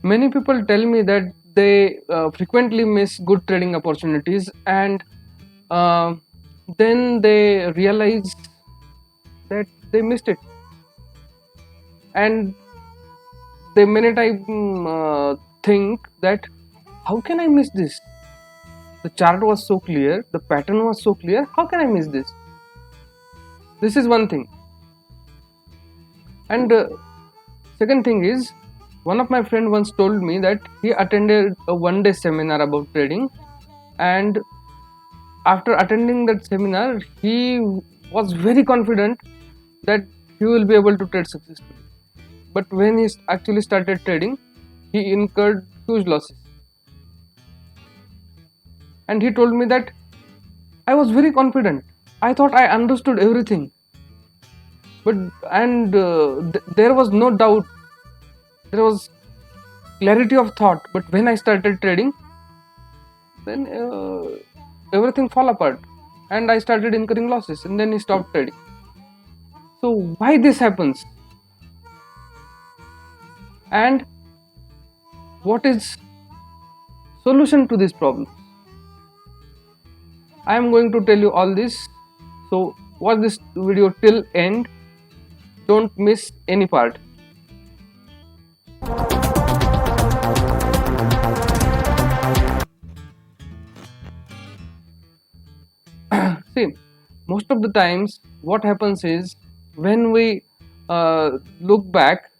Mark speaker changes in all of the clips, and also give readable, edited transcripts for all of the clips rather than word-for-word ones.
Speaker 1: Many people tell me that they frequently miss good trading opportunities, and uh, then they realize that they missed it, and they many time think that how can I miss this? The chart was so clear, the pattern was so clear. How can I miss this? This is one thing. And second thing is, one of my friend once told me that he attended a one-day seminar about trading, and after attending that seminar, he was very confident that he will be able to trade successfully. But when he actually started trading, he incurred huge losses. And he told me that I was very confident. I thought I understood everything, but there was no doubt. There was clarity of thought. But when I started trading, then everything fall apart, and I started incurring losses. And then he stopped trading. So why this happens? And what is solution to this problem? I am going to tell you all this. So watch this video till end. Don't miss any part. See, most of the times what happens is when we look back,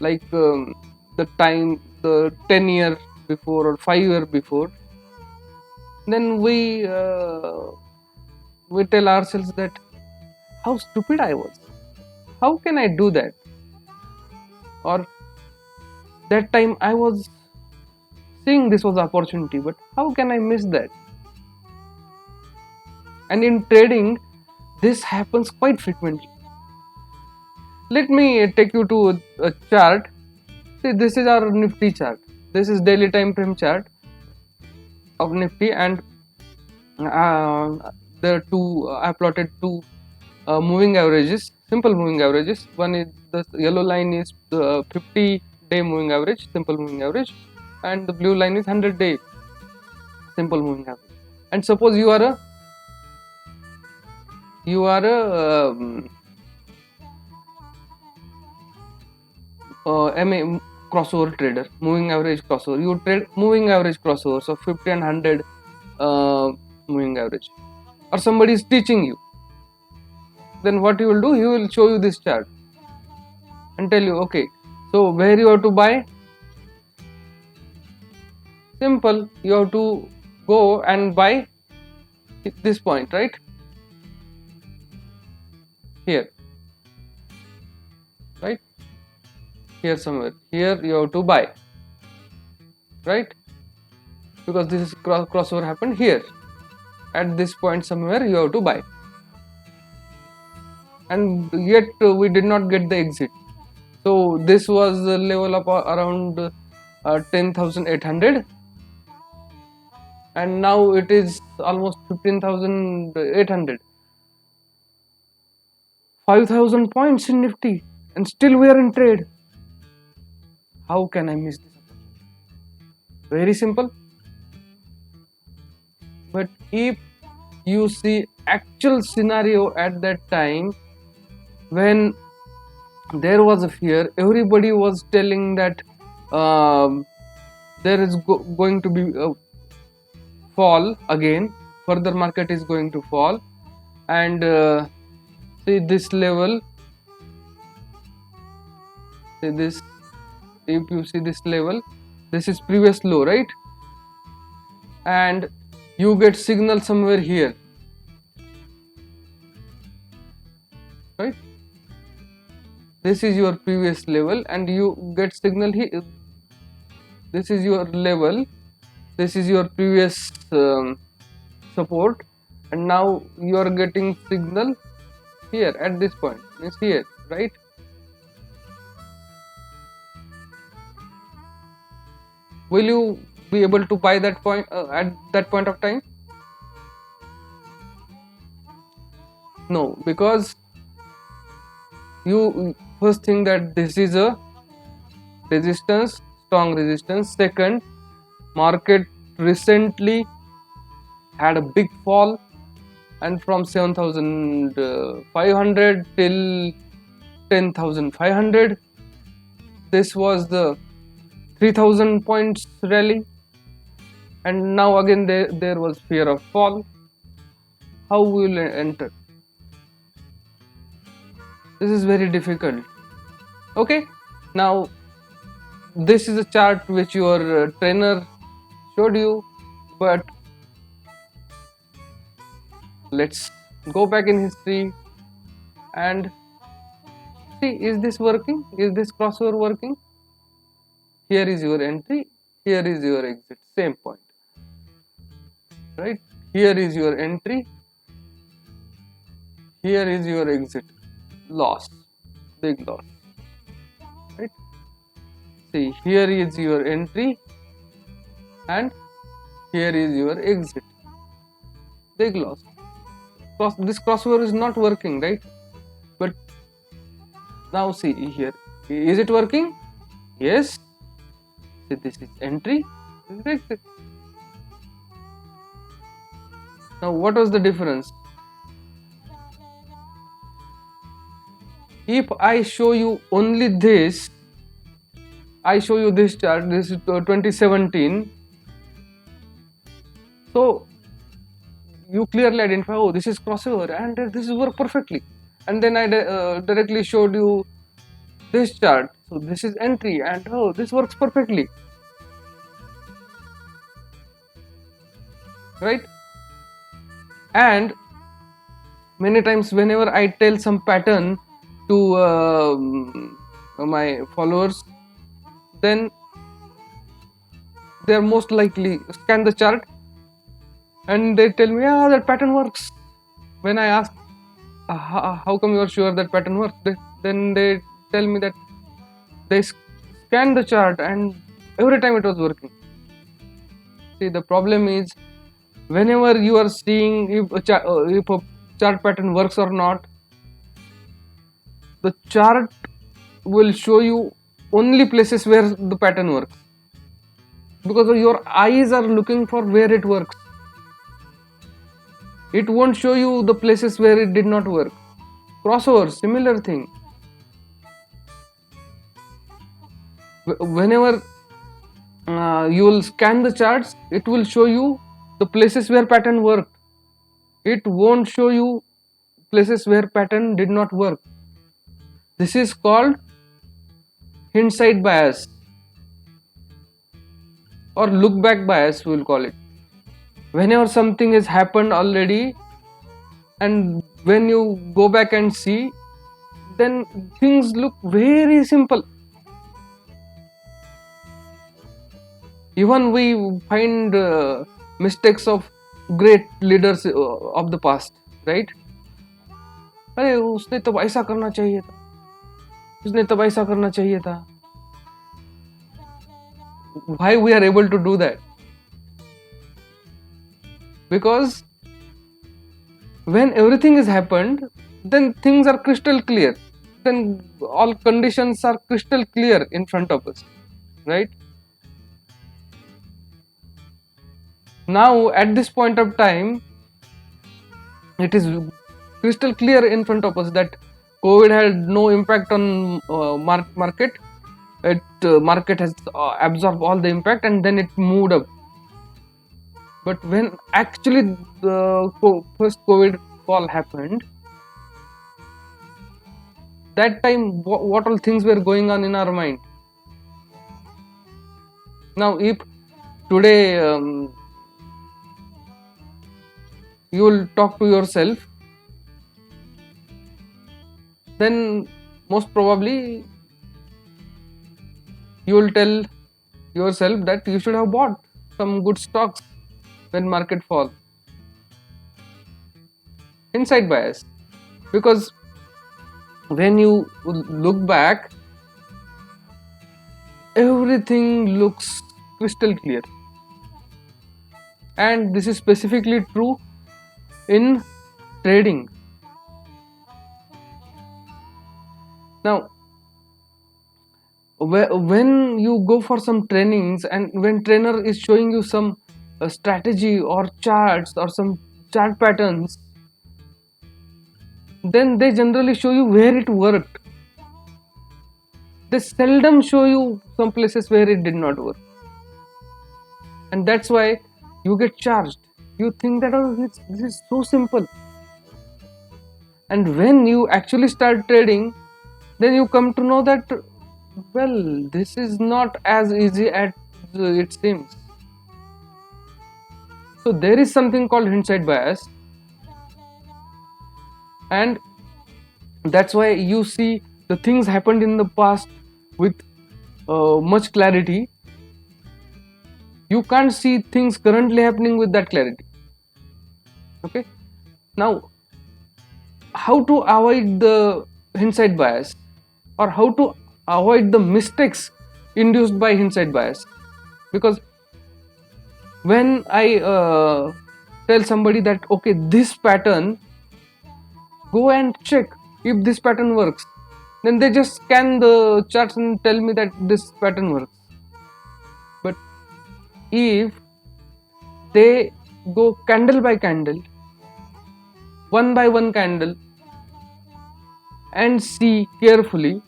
Speaker 1: like the time, the 10 year before or 5 year before, then we tell ourselves that how stupid I was. How can I do that? Or that time I was seeing this was opportunity, but how can I miss that? And in trading, this happens quite frequently. Let me take you to a chart. See, this is our Nifty chart. This is daily time frame chart of Nifty, and there are two. I plotted two moving averages, simple moving averages. One is the yellow line is the 50-day moving average, simple moving average, and the blue line is 100-day simple moving average. And suppose you are a MA crossover trader, moving average crossover. You trade moving average crossovers of 50 and 100 moving average, or somebody is teaching you. Then what you will do? He will show you this chart and tell you, okay, so where you have to buy? Simple, you have to go and buy at this point, right? Here, right? Here somewhere. Here you have to buy, right? Because this is crossover happened here. At this point somewhere you have to buy, and yet we did not get the exit. So this was the level of around 10,800, and now it is almost 15,800. 5,000 points in Nifty, and still we are in trade. How can I miss this? Very simple. But if you see actual scenario at that time, when there was a fear, everybody was telling that there is going to be a fall again, further market is going to fall, and see this level, see this, if you see this level, this is previous low, right? And you get signal somewhere here, right? This is your previous level, and you get signal here. This is your level, this is your previous support, and now you are getting signal here at this point, means here, right? Will you be able to buy that point at that point of time? No, because you first think that this is a resistance, strong resistance. Second, market recently had a big fall, and from 7,500 till 10,500, this was the 3,000 points rally, and now again there was fear of fall. How will we enter? This is very difficult. Okay, now this is a chart which your trainer showed you, but let's go back in history and see, is this working? Is this crossover working? Here is your entry, here is your exit, same point, right? Here is your entry, here is your exit. Loss, big loss, right? See, here is your entry and here is your exit, big loss. This crossover is not working, right? But now see here, is it working? Yes. See, this is entry, this is exit. Now what was the difference? If I show you only this, I show you this chart, this is 2017, so you clearly identify, oh, this is crossover and this is work perfectly. And then I directly showed you this chart, so this is entry and oh, this works perfectly, right? And many times whenever I tell some pattern to my followers, then they are most likely scan the chart and they tell me, yeah, that pattern works. When I ask, how come you are sure that pattern works? Then they tell me that they scanned the chart and every time it was working. See, the problem is, whenever you are seeing if a chart pattern works or not, the chart will show you only places where the pattern works, because your eyes are looking for where it works. It won't show you the places where it did not work. Crossover, similar thing. Whenever you will scan the charts, it will show you the places where pattern worked. It won't show you places where pattern did not work. This is called hindsight bias, or lookback bias, we will call it. Whenever something has happened already, and when you go back and see, then things look very simple. Even we find mistakes of great leaders of the past, right? अरे उसने तब ऐसा करना चाहिए था, उसने तब ऐसा करना चाहिए था. Why we are able to do that? Because when everything has happened, then things are crystal clear. Then all conditions are crystal clear in front of us, right? Now at this point of time, it is crystal clear in front of us that COVID had no impact on market. Market has absorbed all the impact and then it moved up. But when actually the first COVID fall happened, that time what all things were going on in our mind? Now if today you will talk to yourself, then most probably you will tell yourself that you should have bought some good stocks when market fall. Hindsight bias, because when you look back, everything looks crystal clear, and this is specifically true in trading. Now when you go for some trainings and when trainer is showing you some strategy or charts or some chart patterns, then they generally show you where it worked. They seldom show you some places where it did not work, and that's why you get charged. You think that, oh, this is so simple, and when you actually start trading, then you come to know that, well, this is not as easy as it seems. So there is something called hindsight bias, and that's why you see the things happened in the past with much clarity. You can't see things currently happening with that clarity. Okay, now how to avoid the hindsight bias, or how to avoid the mistakes induced by hindsight bias? Because when I tell somebody that, okay, this pattern, go and check if this pattern works, then they just scan the charts and tell me that this pattern works. But if they go candle by candle, one by one candle, and see carefully,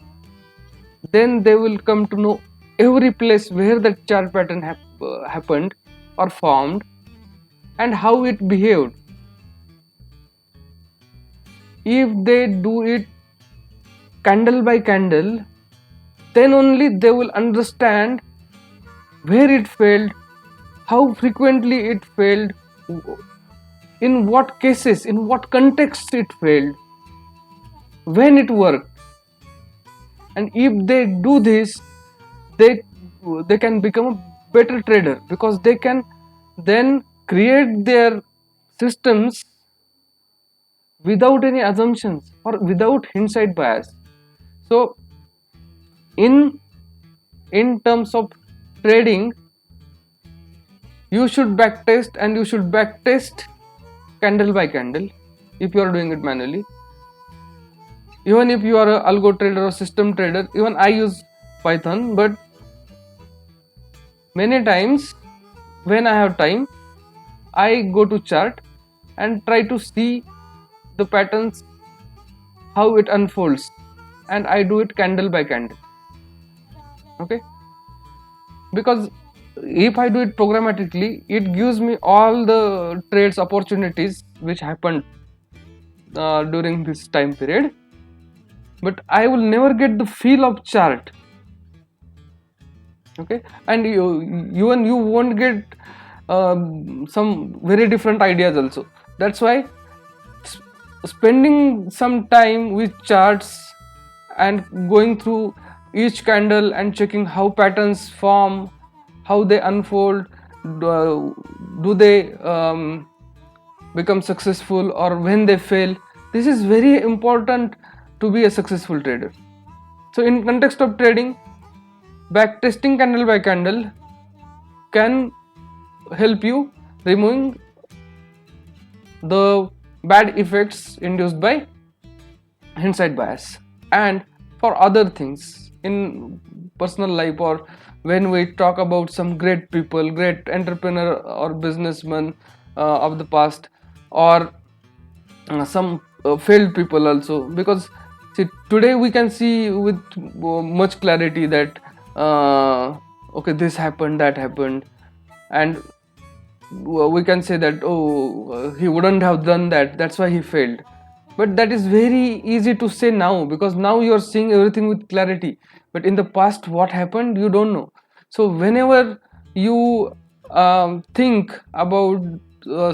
Speaker 1: then they will come to know every place where that chart pattern happened or formed and how it behaved. If they do it candle by candle, then only they will understand where it failed, how frequently it failed, in what cases, in what context it failed, when it worked. And if they do this, they can become a better trader, because they can then create their systems without any assumptions or without hindsight bias. So in terms of trading, you should backtest, and you should backtest candle by candle if you are doing it manually. Even if you are an algo trader or system trader, even I use Python, but many times when I have time, I go to chart and try to see the patterns, how it unfolds, and I do it candle by candle. Okay, because if I do it programmatically, it gives me all the trades opportunities which happened during this time period, but I will never get the feel of chart. Okay, and you won't get some very different ideas also. That's why spending some time with charts and going through each candle and checking how patterns form, how they unfold, do they become successful, or when they fail, this is very important to be a successful trader. So in context of trading, backtesting candle by candle can help you removing the bad effects induced by hindsight bias. And for other things in personal life, or when we talk about some great people, great entrepreneur or businessmen of the past, or some failed people also, because see, today we can see with much clarity that okay, this happened, that happened, and we can say that, oh, he wouldn't have done that, that's why he failed. But that is very easy to say now, because now you are seeing everything with clarity, but in the past what happened, you don't know. So whenever you think about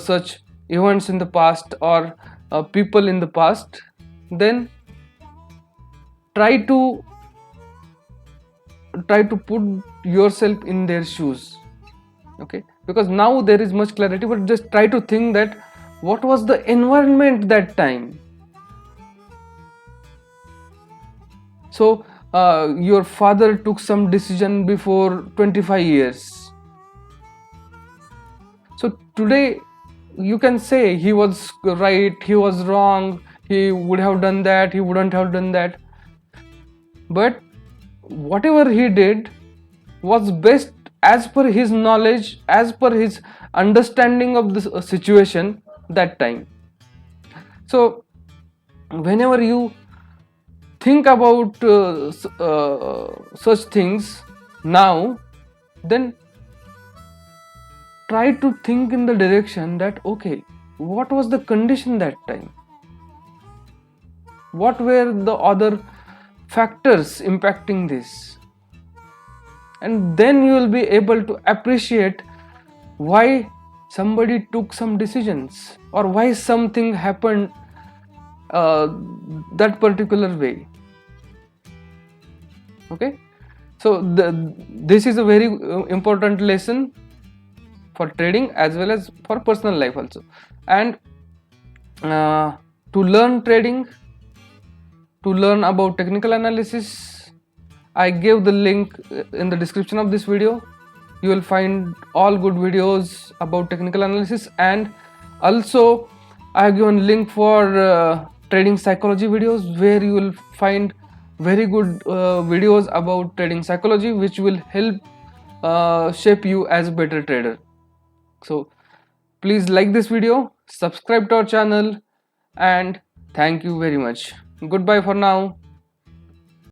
Speaker 1: such events in the past, or people in the past, then try to put yourself in their shoes. Okay, because now there is much clarity, but just try to think that what was the environment that time. So your father took some decision before 25 years. So today you can say he was right, he was wrong, he would have done that, he wouldn't have done that. But whatever he did was best as per his knowledge, as per his understanding of the situation that time. So whenever you think about such things now, then try to think in the direction that, okay, what was the condition that time, what were the other factors impacting this, and then you will be able to appreciate why somebody took some decisions or why something happened that particular way. Okay, so this is a very important lesson for trading as well as for personal life also. And to learn trading, to learn about technical analysis, I gave the link in the description of this video. You will find all good videos about technical analysis, and also I have given link for trading psychology videos, where you will find very good videos about trading psychology, which will help shape you as a better trader. So please like this video, subscribe to our channel, and thank you very much. Goodbye for now.